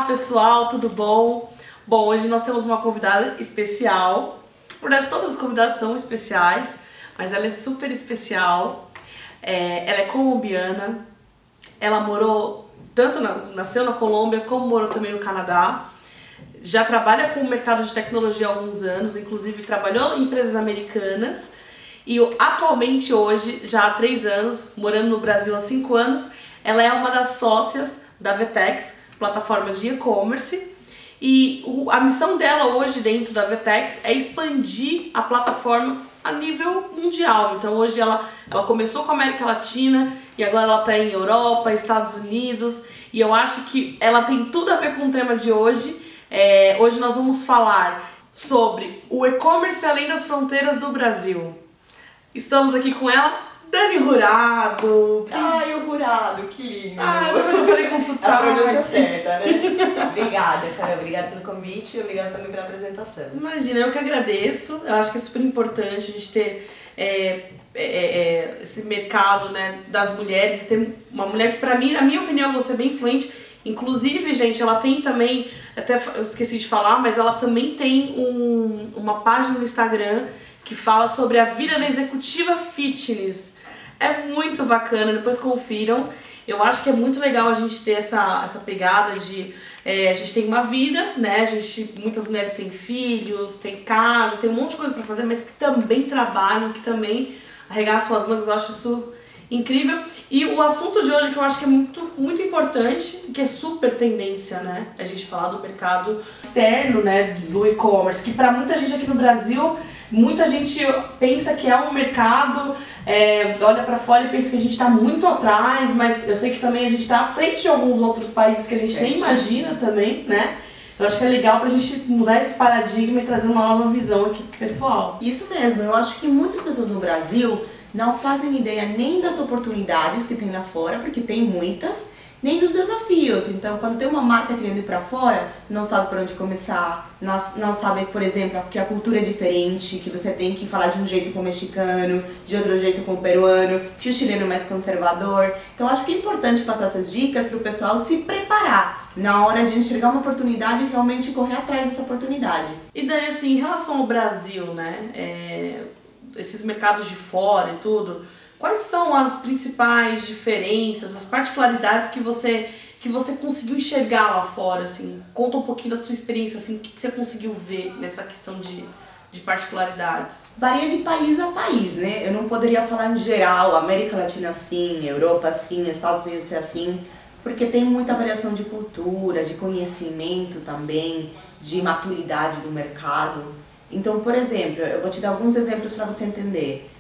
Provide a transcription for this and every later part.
pessoal, tudo bom? Bom, hoje nós temos uma convidada especial. Na verdade, todas as convidadas são especiais, mas ela é super especial. Ela é colombiana, ela morou, nasceu na Colômbia, como morou também no Canadá. Já trabalha com o mercado de tecnologia há alguns anos, inclusive trabalhou em empresas americanas. E atualmente, hoje, já há 3 anos, morando no Brasil há 5 anos, ela é uma das sócias da Vtex, plataforma de e-commerce. E a missão dela hoje dentro da Vtex é expandir a plataforma a nível mundial. Então hoje ela começou com a América Latina e agora ela está em Europa, Estados Unidos. E eu acho que ela tem tudo a ver com o tema de hoje. Hoje nós vamos falar sobre o e-commerce além das fronteiras do Brasil. Estamos aqui com ela, Dani Jurado. Ai, o Jurado, que lindo. Ai, depois eu falei com sotaque. A pronúncia certa, né? Obrigada, cara. Obrigada pelo convite e obrigada também pela apresentação. Imagina, eu que agradeço. Eu acho que é super importante a gente ter esse mercado, né, das mulheres. E ter uma mulher que, pra mim, na minha opinião, você é bem influente. Inclusive, gente, ela tem também, até eu esqueci de falar, mas ela também tem uma página no Instagram que fala sobre a vida da executiva fitness. É muito bacana, depois confiram. Eu acho que é muito legal a gente ter essa pegada de... a gente tem uma vida, né? Muitas mulheres têm filhos, têm casa, tem um monte de coisa pra fazer, mas que também trabalham, que também arregaçam suas mangas. Eu acho isso incrível. E o assunto de hoje que eu acho que é muito, muito importante, que é super tendência, né? A gente falar do mercado externo, né? Do e-commerce, que pra muita gente aqui no Brasil... Muita gente pensa que é um mercado, olha pra fora e pensa que a gente tá muito atrás, mas eu sei que também a gente tá à frente de alguns outros países que a gente nem imagina também, né? Então acho que é legal pra gente mudar esse paradigma e trazer uma nova visão aqui pro pessoal. Isso mesmo, eu acho que muitas pessoas no Brasil não fazem ideia nem das oportunidades que tem lá fora, porque tem muitas, nem dos desafios. Então, quando tem uma marca querendo ir pra fora, não sabe por onde começar, não sabe, por exemplo, que a cultura é diferente, que você tem que falar de um jeito com o mexicano, de outro jeito com o peruano, que o chileno é mais conservador. Então, acho que é importante passar essas dicas pro pessoal se preparar na hora de enxergar uma oportunidade e realmente correr atrás dessa oportunidade. E Dani, assim, em relação ao Brasil, né, esses mercados de fora e tudo, quais são as principais diferenças, as particularidades que você conseguiu enxergar lá fora, assim? Conta um pouquinho da sua experiência, assim, o que você conseguiu ver nessa questão de particularidades? Varia de país a país, né? Eu não poderia falar em geral, América Latina sim, Europa sim, Estados Unidos é assim, porque tem muita variação de cultura, de conhecimento também, de maturidade do mercado. Então, por exemplo, eu vou te dar alguns exemplos para você entender.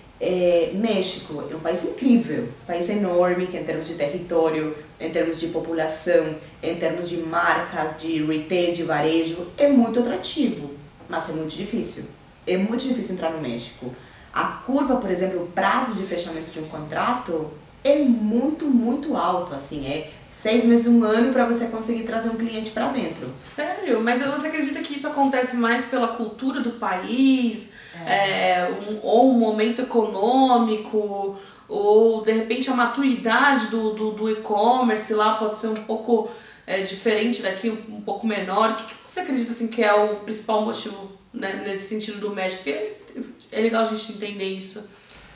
México é um país incrível, um país enorme que em termos de território, em termos de população, em termos de marcas, de retail, de varejo, é muito atrativo, mas é muito difícil. É muito difícil entrar no México. A curva, por exemplo, o prazo de fechamento de um contrato é muito, muito alto, assim, 6 meses, 1 ano para você conseguir trazer um cliente para dentro. Sério? Mas você acredita que isso acontece mais pela cultura do país? Ou um momento econômico? Ou de repente a maturidade do e-commerce lá pode ser um pouco diferente daqui, um pouco menor? O que você acredita assim, que é o principal motivo, né, nesse sentido do México? Porque é legal a gente entender isso.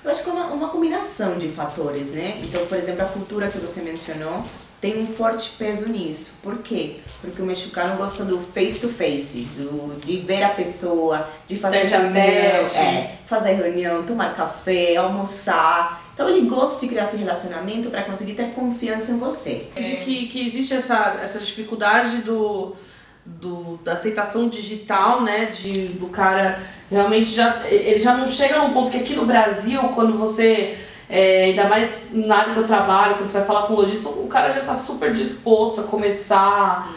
Eu acho que é uma combinação de fatores, né? Então, por exemplo, a cultura que você mencionou tem um forte peso nisso. Por quê? Porque o mexicano gosta do face-to-face, de ver a pessoa, de fazer reunião, tomar café, almoçar. Então ele gosta de criar esse relacionamento para conseguir ter confiança em você. De que existe essa dificuldade da aceitação digital, né, do cara realmente ele já não chega num ponto que aqui no Brasil, quando você, ainda mais na área que eu trabalho, quando você vai falar com o lojista, o cara já está super disposto a começar,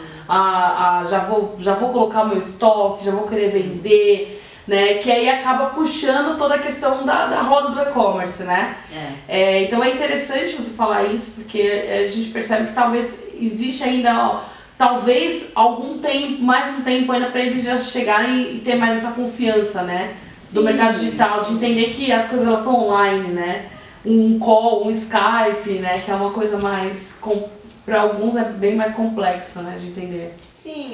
já vou colocar o meu estoque, já vou querer vender, né, que aí acaba puxando toda a questão da roda do e-commerce, né? Então é interessante você falar isso, porque a gente percebe que talvez existe ainda... Talvez mais um tempo ainda para eles já chegarem e ter mais essa confiança, né? Do mercado digital, de entender que as coisas elas são online, né? Um call, um Skype, né? Que é uma coisa mais, para alguns é bem mais complexo, né? De entender. sim,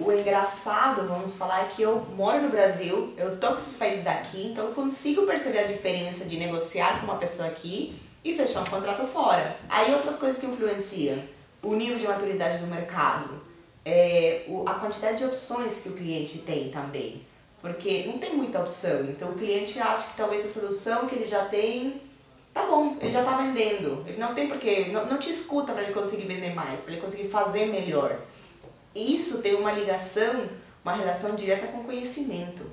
o engraçado, vamos falar, é que eu moro no Brasil, eu tô com esses países daqui, então eu consigo perceber a diferença de negociar com uma pessoa aqui e fechar um contrato fora. Aí outras coisas que influenciam, o nível de maturidade do mercado, a quantidade de opções que o cliente tem também, porque não tem muita opção, então o cliente acha que talvez a solução que ele já tem, tá bom, ele já tá vendendo, ele não tem porquê, não te escuta para ele conseguir vender mais, para ele conseguir fazer melhor. Isso tem uma ligação, uma relação direta com conhecimento.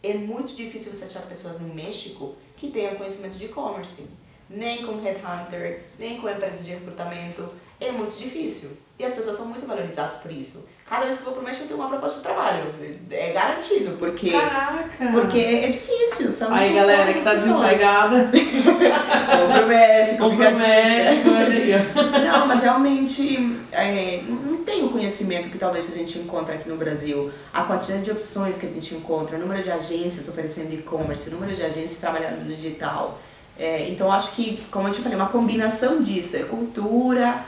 É muito difícil você achar pessoas no México que tenham conhecimento de e-commerce. Nem com headhunter, nem com empresa de recrutamento. É muito difícil. E as pessoas são muito valorizadas por isso. Cada vez que eu vou pro México eu tenho uma proposta de trabalho. É garantido, porque... Caraca! Porque é difícil. Aí, galera que tá desempregada. Vamos pro México. Vamos pro México, olha. Não, mas realmente não tem o conhecimento que talvez a gente encontra aqui no Brasil. A quantidade de opções que a gente encontra, o número de agências oferecendo e-commerce, o número de agências trabalhando no digital. Então acho que, como eu te falei, uma combinação disso, cultura,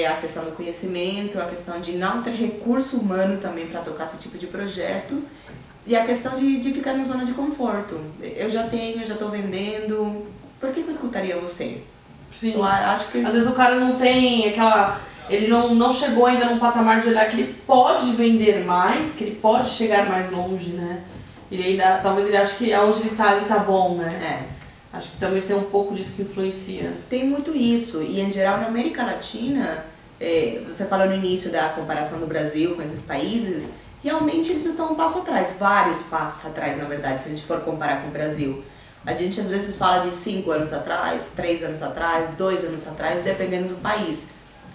a questão do conhecimento, a questão de não ter recurso humano também para tocar esse tipo de projeto e a questão de ficar na zona de conforto. Eu já estou vendendo, por que eu escutaria você? Sim. Eu acho que... Às vezes o cara não tem aquela... Ele não chegou ainda num patamar de olhar que ele pode vender mais, que ele pode chegar mais longe, né? Ele ainda, talvez ele ache que onde ele tá bom, né? Acho que também tem um pouco disso que influencia. Tem muito isso, e em geral na América Latina, você falou no início da comparação do Brasil com esses países, realmente eles estão um passo atrás, vários passos atrás na verdade, se a gente for comparar com o Brasil. A gente às vezes fala de 5 anos atrás, 3 anos atrás, 2 anos atrás, dependendo do país.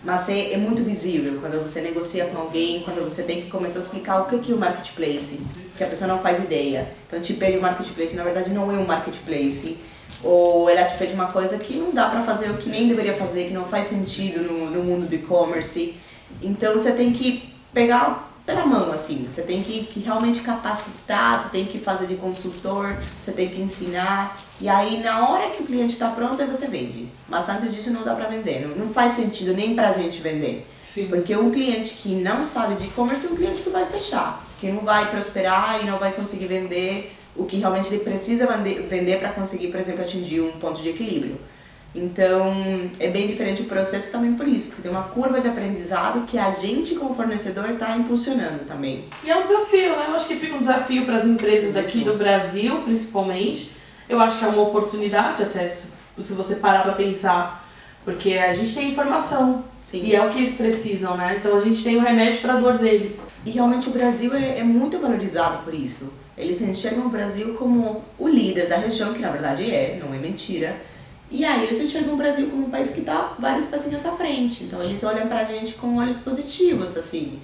Mas é muito visível quando você negocia com alguém, quando você tem que começar a explicar o que é o marketplace, que a pessoa não faz ideia. Então te pede o marketplace, na verdade não é um marketplace. Ou ela te pede uma coisa que não dá pra fazer, o que nem deveria fazer, que não faz sentido no mundo do e-commerce. Então você tem que pegar pela mão, assim, você tem que realmente capacitar, você tem que fazer de consultor, você tem que ensinar. E aí na hora que o cliente está pronto, aí você vende. Mas antes disso não dá pra vender, não faz sentido nem pra gente vender. Sim. Porque um cliente que não sabe de e-commerce é um cliente que vai fechar, que não vai prosperar e não vai conseguir vender o que realmente ele precisa vender para conseguir, por exemplo, atingir um ponto de equilíbrio. Então, é bem diferente o processo também por isso, porque tem uma curva de aprendizado que a gente, como fornecedor, está impulsionando também. E é um desafio, né? Eu acho que fica um desafio para as empresas daqui do Brasil, principalmente. Eu acho que é uma oportunidade, até se você parar para pensar, porque a gente tem informação. Sim. E é o que eles precisam, né? Então a gente tem o remédio para a dor deles. E realmente o Brasil é muito valorizado por isso. Eles enxergam o Brasil como o líder da região, que na verdade não é mentira. E aí eles enxergam o Brasil como um país que está vários passinhos à frente. Então eles olham pra gente com olhos positivos, assim.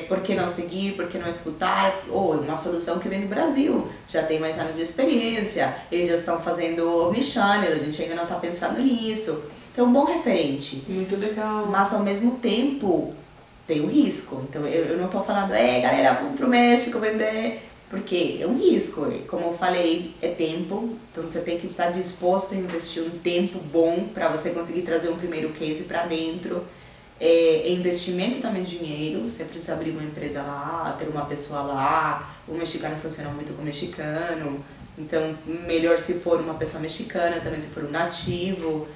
Por que não seguir, por que não escutar? Ou uma solução que vem do Brasil, já tem mais anos de experiência, eles já estão fazendo omnichannel, a gente ainda não está pensando nisso. Então é um bom referente. Muito legal. Mas ao mesmo tempo tem o risco. Então eu não estou falando, galera, vamos pro México vender... Porque é um risco, como eu falei, é tempo, então você tem que estar disposto a investir um tempo bom para você conseguir trazer um primeiro case para dentro. É investimento também de dinheiro, você precisa abrir uma empresa lá, ter uma pessoa lá, o mexicano funciona muito com o mexicano, então melhor se for uma pessoa mexicana, também se for um nativo.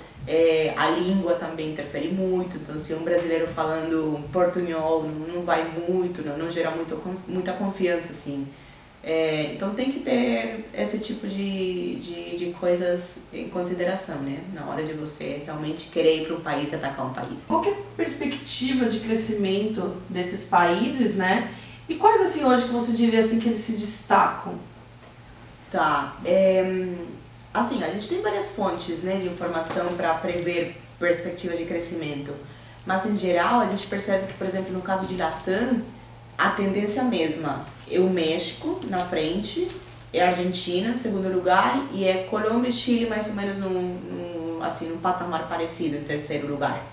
A língua também interfere muito, então se um brasileiro falando portunhol não vai muito, não gera muita confiança assim. Então tem que ter esse tipo de coisas em consideração, né? Na hora de você realmente querer ir para um país e atacar um país. Qual que é a perspectiva de crescimento desses países, né? E quais assim hoje que você diria assim que eles se destacam? Tá, assim, a gente tem várias fontes, né, de informação para prever perspectiva de crescimento, mas em geral a gente percebe que, por exemplo, no caso de Latam, a tendência é a mesma. É o México na frente, é a Argentina em segundo lugar e é Colômbia e Chile mais ou menos num patamar parecido em terceiro lugar.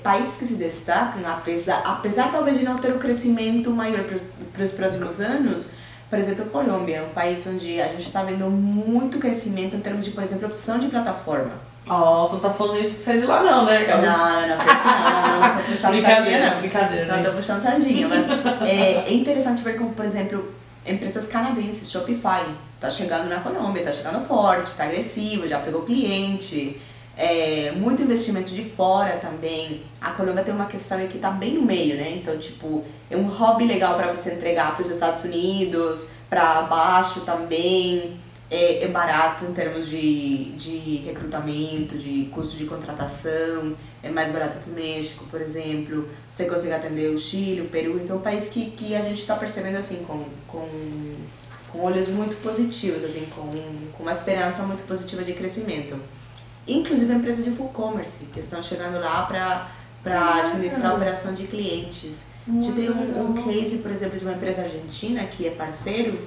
Países que se destacam, apesar talvez de não ter o crescimento maior para os próximos anos, por exemplo, a Colômbia é um país onde a gente está vendo muito crescimento em termos de, por exemplo, opção de plataforma. Ó, você não tá falando isso porque você é de lá não, né? Não, tô puxando sardinha não. Brincadeira. Não tô puxando sardinha, mas é interessante ver como, por exemplo, empresas canadenses, Shopify, tá chegando na Colômbia, tá chegando forte, tá agressivo, já pegou cliente, muito investimento de fora também. A Colômbia tem uma questão aí que tá bem no meio, né? Então, tipo, é um hobby legal para você entregar para os Estados Unidos, para baixo também. É barato em termos de recrutamento, de custo de contratação, é mais barato que o México, por exemplo. Você consegue atender o Chile, o Peru, então é um país que a gente está percebendo assim com olhos muito positivos, assim, com uma esperança muito positiva de crescimento. Inclusive empresas de full commerce, que estão chegando lá para administrar a operação de clientes. A gente tem um case, por exemplo, de uma empresa argentina que é parceiro,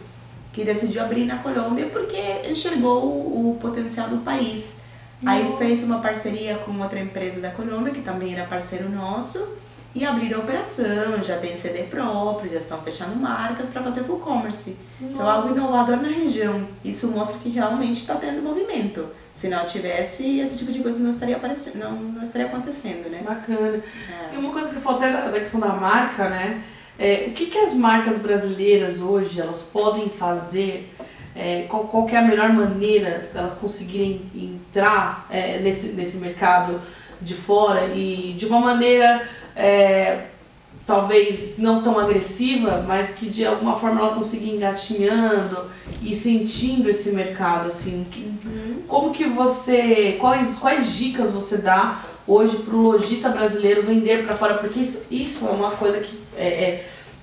que decidiu abrir na Colômbia porque enxergou o potencial do país. Aí fez uma parceria com outra empresa da Colômbia, que também era parceiro nosso, e abriram a operação, já tem CD próprio, já estão fechando marcas para fazer full commerce. Então, algo inovador na região. Isso mostra que realmente está tendo movimento. Se não tivesse, esse tipo de coisa não estaria acontecendo, né? Bacana. E uma coisa que você falou até da questão da marca, né? O que as marcas brasileiras hoje elas podem fazer? Qual que é a melhor maneira delas conseguirem entrar nesse mercado de fora e de uma maneira talvez não tão agressiva, mas que de alguma forma ela consiga ir engatinhando e sentindo esse mercado, assim. Como que você, quais dicas você dá hoje para o lojista brasileiro vender para fora? Porque isso é uma coisa que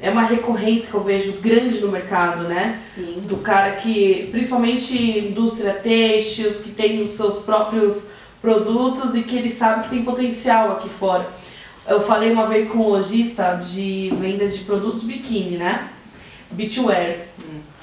é uma recorrência que eu vejo grande no mercado, né? Sim. Do cara que, principalmente indústria têxtil, que tem os seus próprios produtos e que ele sabe que tem potencial aqui fora. Eu falei uma vez com um lojista de vendas de produtos biquíni, né? Beachwear.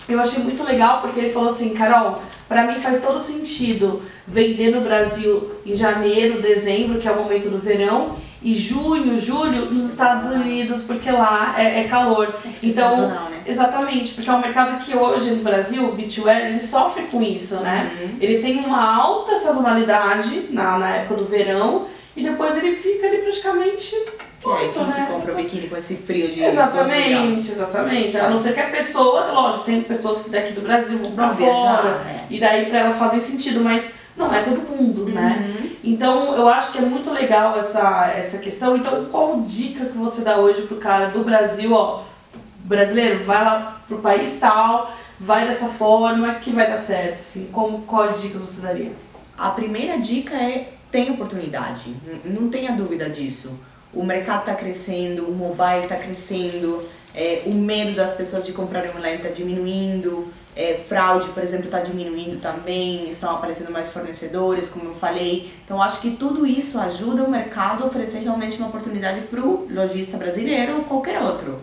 Eu achei muito legal porque ele falou assim, Carol, pra mim faz todo sentido vender no Brasil em janeiro, dezembro, que é o momento do verão, e junho, julho nos Estados Unidos, porque lá é calor. Então, né? Exatamente, porque é um mercado que hoje no Brasil, o beachwear, ele sofre com isso, né? Ele tem uma alta sazonalidade na época do verão, e depois ele fica ali praticamente Quem que compra o biquíni com esse frio de Exatamente. A não ser que a pessoa, lógico, tem pessoas que daqui do Brasil vão pra fora, e daí pra elas fazem sentido, mas não é todo mundo, né? Então eu acho que é muito legal essa questão. Então qual dica que você dá hoje pro cara do Brasil, ó, brasileiro, vai lá pro país tal, vai dessa forma que vai dar certo, assim, quais dicas você daria? A primeira dica é: tem oportunidade, não tenha dúvida disso. O mercado está crescendo, o mobile está crescendo, o medo das pessoas de comprarem online está diminuindo, fraude, por exemplo, está diminuindo também, estão aparecendo mais fornecedores, como eu falei. Então, acho que tudo isso ajuda o mercado a oferecer realmente uma oportunidade para o lojista brasileiro ou qualquer outro.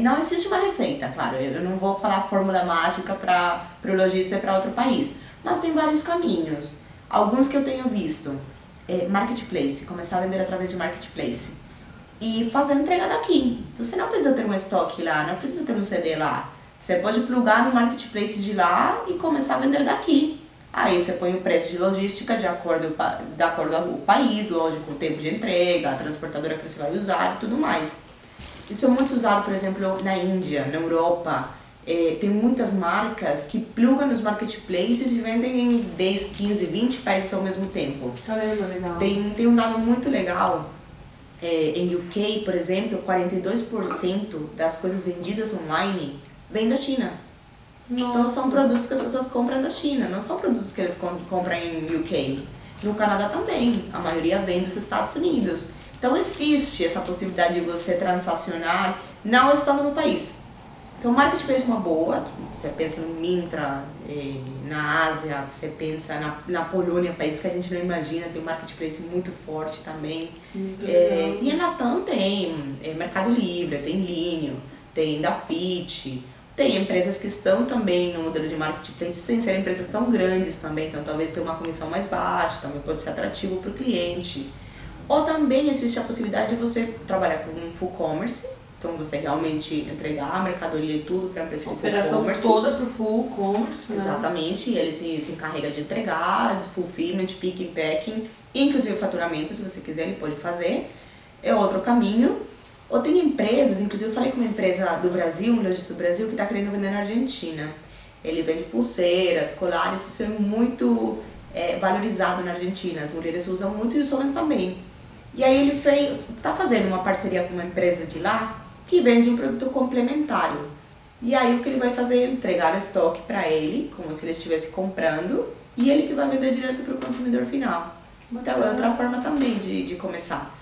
Não existe uma receita, claro, eu não vou falar a fórmula mágica para o lojista e para outro país, mas tem vários caminhos. Alguns que eu tenho visto: marketplace, começar a vender através de marketplace e fazer a entrega daqui. Então, você não precisa ter um estoque lá, não precisa ter um CD lá. Você pode plugar no marketplace de lá e começar a vender daqui. Aí você põe o preço de logística de acordo com o país, lógico, o tempo de entrega, a transportadora que você vai usar e tudo mais. Isso é muito usado, por exemplo, na Índia, na Europa. Tem muitas marcas que plugam nos marketplaces e vendem em 10, 15, 20 países ao mesmo tempo. Caramba, legal. Tem um dado muito legal. Em UK, por exemplo, 42% das coisas vendidas online vêm da China. Nossa. Então são produtos que as pessoas compram da China, não são produtos que eles compram em UK. No Canadá também, a maioria vem dos Estados Unidos. Então existe essa possibilidade de você transacionar não estando no país. Então, o marketplace é uma boa. Você pensa no Myntra, na Ásia, você pensa na Polônia, país que a gente não imagina, tem um marketplace muito forte também. E a Latam tem Mercado Livre, tem Linio, tem Dafit, tem empresas que estão também no modelo de marketplace, sem ser empresas tão grandes também, então talvez tenha uma comissão mais baixa, também pode ser atrativo para o cliente. Ou também existe a possibilidade de você trabalhar com um full commerce, Então você realmente entregar a mercadoria e tudo para a empresa de operação toda para o full commerce, né? Exatamente, ele se encarrega de entregar, de fulfillment, picking, packing, inclusive faturamento, se você quiser, ele pode fazer. É outro caminho. Ou tem empresas, inclusive eu falei com uma empresa do Brasil, um lojista do Brasil, que está querendo vender na Argentina. Ele vende pulseiras, colares, isso é muito valorizado na Argentina, as mulheres usam muito e os homens também. E aí ele está fazendo uma parceria com uma empresa de lá que vende um produto complementar. E aí o que ele vai fazer é entregar o estoque para ele, como se ele estivesse comprando, e ele que vai vender direto para o consumidor final. Então é outra forma também de começar.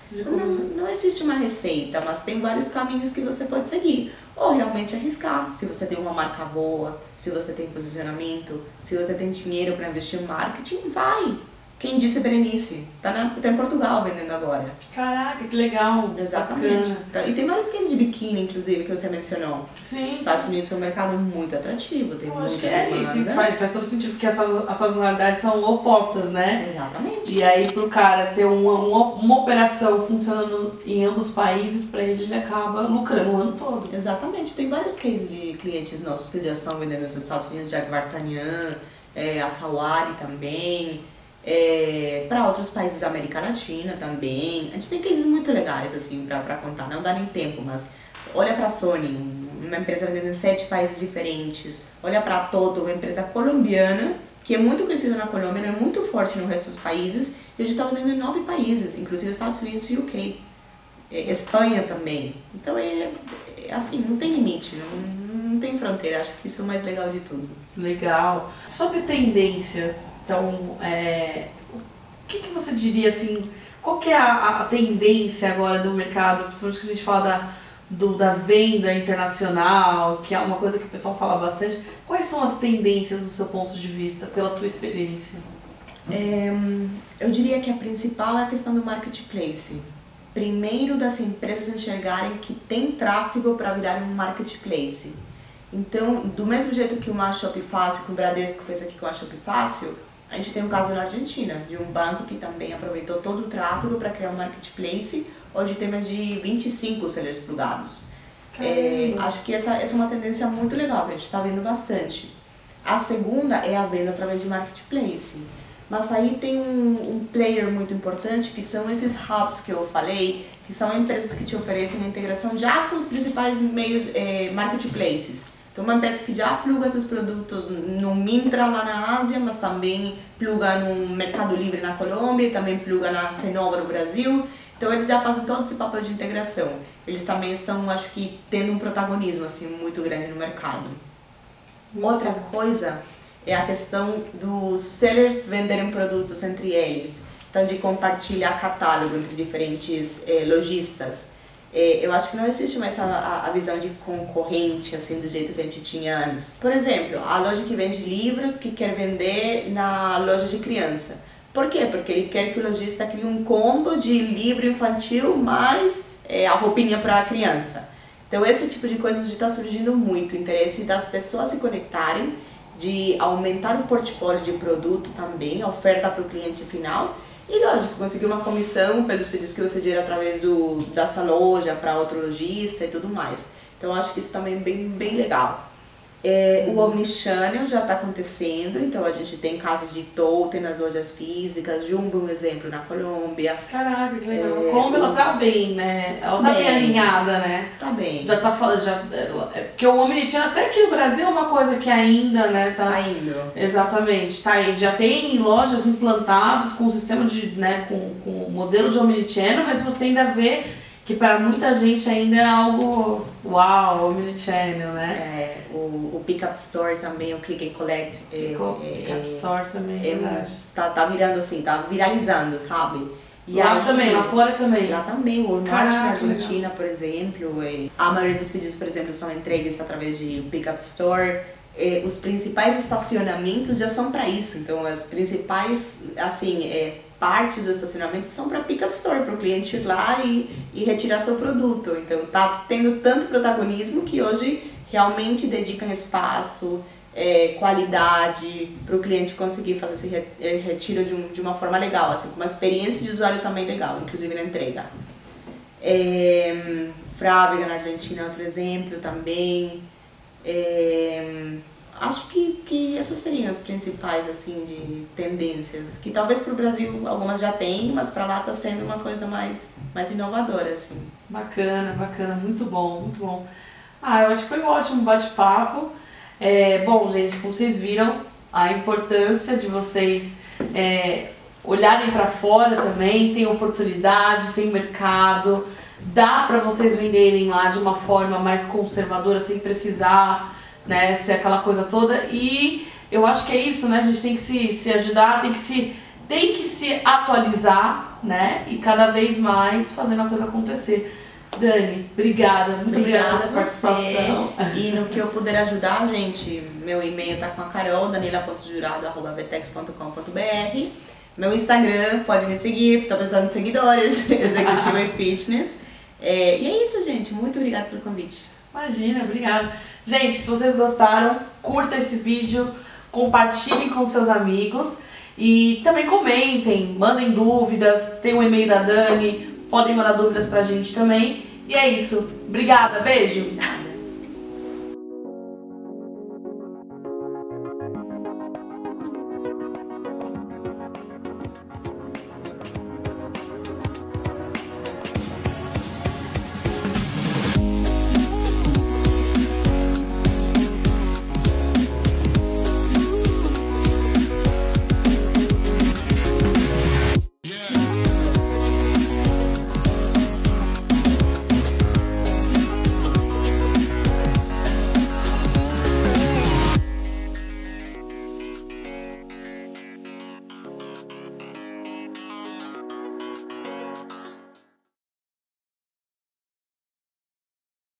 Não existe uma receita, mas tem vários caminhos que você pode seguir. Ou realmente arriscar, se você tem uma marca boa, se você tem posicionamento, se você tem dinheiro para investir em marketing, vai! Quem disse Berenice? Tá em Portugal vendendo agora. Caraca, que legal. Exatamente. Então, e tem vários cases de biquíni, inclusive, que você mencionou. Sim. Estados Unidos é um mercado muito atrativo, tem muita demanda. Faz todo sentido, porque essas sazonalidades são opostas, né? Exatamente. E aí, pro cara ter uma operação funcionando em ambos os países, pra ele acaba lucrando o ano todo. Exatamente. Tem vários cases de clientes nossos que já estão vendendo nos Estados Unidos, Jacques Vartanian, a Sawari também. Para outros países da América Latina também. A gente tem cases muito legais assim para contar, não dá nem tempo, mas olha para a Sony, uma empresa vendendo em 7 países diferentes. Olha para a Toto, uma empresa colombiana que é muito conhecida na Colômbia, não é muito forte no resto dos países, e a gente está vendendo em 9 países, inclusive Estados Unidos e UK, Espanha também. Então assim, não tem limite, não tem fronteira, acho que isso é o mais legal de tudo. Legal. Sobre tendências, então, o que você diria assim, qual que é a tendência agora do mercado, principalmente que a gente fala da venda internacional, que é uma coisa que o pessoal fala bastante, quais são as tendências do seu ponto de vista, pela tua experiência? Eu diria que a principal é a questão do marketplace. Primeiro, das empresas enxergarem que tem tráfego para virar um marketplace. Então, do mesmo jeito que uma Shop Fácil, que o Bradesco fez aqui com a Shop Fácil, a gente tem um caso na Argentina, de um banco que também aproveitou todo o tráfego para criar um marketplace, onde tem mais de 25 sellers plugados. Acho que essa é uma tendência muito legal, que a gente está vendo bastante. A segunda é a venda através de marketplace. Mas aí tem um player muito importante, que são esses hubs que eu falei, que são empresas que te oferecem a integração já com os principais meios marketplaces. Então, uma empresa que já pluga seus produtos no Myntra lá na Ásia, mas também pluga no Mercado Livre na Colômbia e também pluga na Cenova no Brasil. Então, eles já fazem todo esse papel de integração. Eles também estão, acho que, tendo um protagonismo assim, muito grande no mercado. Outra coisa é a questão dos sellers venderem produtos entre eles. Então, de compartilhar catálogo entre diferentes lojistas. Eu acho que não existe mais a visão de concorrente, assim, do jeito que a gente tinha antes. Por exemplo, a loja que vende livros que quer vender na loja de criança. Por quê? Porque ele quer que o lojista crie um combo de livro infantil mais a roupinha para a criança. Então, esse tipo de coisa está surgindo muito. O interesse das pessoas se conectarem, de aumentar o portfólio de produto também, a oferta para o cliente final. E lógico, conseguir uma comissão pelos pedidos que você gera através da sua loja para outro lojista e tudo mais. Então acho que isso também é bem legal. O Omnichannel já está acontecendo, então a gente tem casos de totem nas lojas físicas, Jumbo, um exemplo, na Colômbia. Caraca, que legal. A Colômbia, ela tá bem, né? Ela tá bem alinhada, né? Tá bem. Já tá falando, porque o Omnichannel até aqui no Brasil é uma coisa que ainda, né, tá indo. Exatamente, tá aí. Já tem lojas implantadas com o sistema de, né, com o modelo de Omnichannel, mas você ainda vê que para muita gente ainda é algo uau, Omnichannel, né? O Pickup Store também, o Click and Collect. Pickup Store também, é verdade. Tá virando assim, tá viralizando, sabe? E lá aí, também, lá fora também. Lá também, o Norte na Argentina, por exemplo. A maioria dos pedidos, por exemplo, são entregues através de Pickup Store. Os principais estacionamentos já são para isso, então as principais, assim, partes do estacionamento são para Pickup Store, para o cliente ir lá e retirar seu produto. Então tá tendo tanto protagonismo que hoje realmente dedicam espaço, qualidade para o cliente conseguir fazer esse retiro de uma forma legal, assim, com uma experiência de usuário também legal, inclusive na entrega. Frávega na Argentina é outro exemplo também. Acho que essas seriam as principais, assim, de tendências. Que talvez para o Brasil algumas já tem, mas para lá está sendo uma coisa mais inovadora, assim. Bacana, bacana, muito bom, muito bom. Eu acho que foi um ótimo bate-papo. Bom, gente, como vocês viram, a importância de vocês olharem para fora também, tem oportunidade, tem mercado, dá para vocês venderem lá de uma forma mais conservadora, sem precisar, né, ser aquela coisa toda. E eu acho que é isso, né, a gente tem que se ajudar, tem que se atualizar, né, e cada vez mais fazendo a coisa acontecer. Dani, obrigada, muito obrigada pela sua participação. E no que eu puder ajudar, gente, meu e-mail tá com a Carol, daniela.jurado@vtex.com.br. Meu Instagram, pode me seguir, tô precisando de seguidores, Executiva e Fitness. E é isso, gente, muito obrigada pelo convite. Imagina, obrigada. Gente, se vocês gostaram, curta esse vídeo, compartilhem com seus amigos e também comentem, mandem dúvidas, tem o e-mail da Dani, podem mandar dúvidas pra gente também. E é isso. Obrigada, beijo!